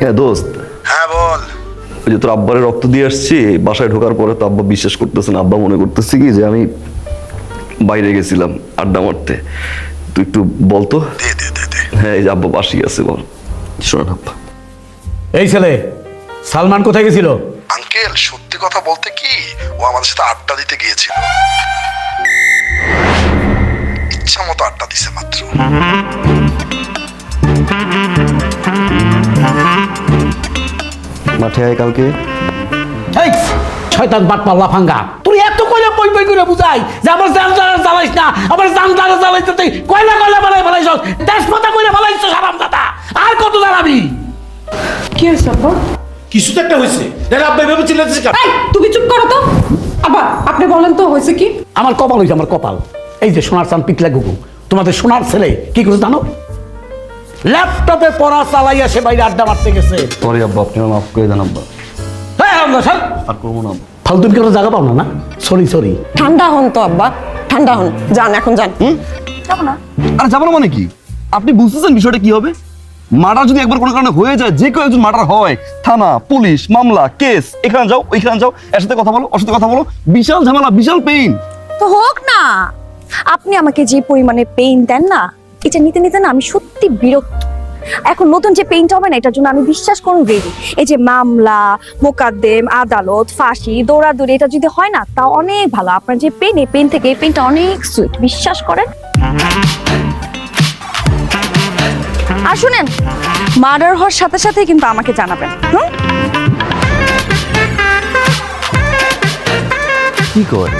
হ্যাঁ দোস্ত, হ্যাঁ বল। ওই যে তোর আব্বারে রক্ত দিয়ে আসছি, বাসায় ঢোকার পরে তো আব্বা বিশ্বাস করতেছে না। আব্বা মনে করতেছে কি যে আমি বাইরে গেছিলাম আড্ডা মারতে। তুই একটু বলতো। দে দে দে দে। হ্যাঁ এই যে আব্বা বাসি আছে, বল। শোনেন আব্বা, এই ছেলে সালমান কোথায় গেছিল? আঙ্কেল সত্যি কথা বলতে কি, ও আমাদের সাথে আড্ডা দিতে গিয়েছিল। ইচ্ছা মতো আড্ডা দিছে মাত্র। মাঠে আয় কালকে। এই শয়তান বাট পাল্লা ভাঙ্গা, তুই এত কয়লা বই বই করে বুঝাই যে আমার জান জ্বালাইস না, আমার জান জ্বালাইতে তুই কয়লা কয়লা বানাই ফেলাইছ, তেজপাতা কইরা ফেলাইছ হারামজাদা। আর কত জ্বালাবি? কি হয়েছে আব্বা? কিছু তো একটা হয়েছে। দেখ আব্বা এভাবে চিল্লাচ্ছিস কেন? এই তুমি চুপ করো তো। আব্বা আপনি বলেন তো হয়েছে কি? আমার কপাল হয়েছে, আমার কপাল। এই যে সোনার চান পিকলা গুগু, তোমাদের সোনার ছেলে কি করে জানো? ল্যাপটপে পড়া চালাইয়া সে বাইরে আড্ডা মারতে গেছে। সরি আব্বা, আপনি আমার মাফ করে দেন আব্বা। হ্যাঁ আমরা স্যার আর করবো না আব্বা। ফালতু কোনো জায়গা পাও না না? Sorry sorry. ঠান্ডা হন তো আব্বা, ঠান্ডা হন। যান এখন যান। যাবো না। আরে যাবো না মানে কি? আপনি বুঝতেছেন বিষয়টা কি হবে? মার্ডার যদি একবার কোনো কারণে হয়ে যায়, যে কেউ একজন মার্ডার হয়, থানা, পুলিশ, মামলা, কেস, এখানে যাও ওইখানে যাও, এর সাথে কথা বলো, ওর সাথে কথা বলো, বিশাল ঝামেলা, বিশাল পেইন। তো হোক না, আপনি আমাকে যে পরিমাণে পেইন দেন না, এটা নিতে নিতে না আমি সত্যি বিরক্ত। এখন নতুন যে পেইনটা হবে না, এটার জন্য আমি বিশ্বাস করুন রেডি। এই যে মামলা, মোকদ্দম, আদালত, ফাঁসি, দৌড়াদৌড়ি, এটা যদি হয় না তা অনেক ভালো। আপনার যে পেন, এই পেন থেকে এই পেনটা অনেক সুইট, বিশ্বাস করেন। আর শুনেন, মার্ডার হওয়ার সাথে সাথে কিন্তু আমাকে জানাবেন। কি কয়?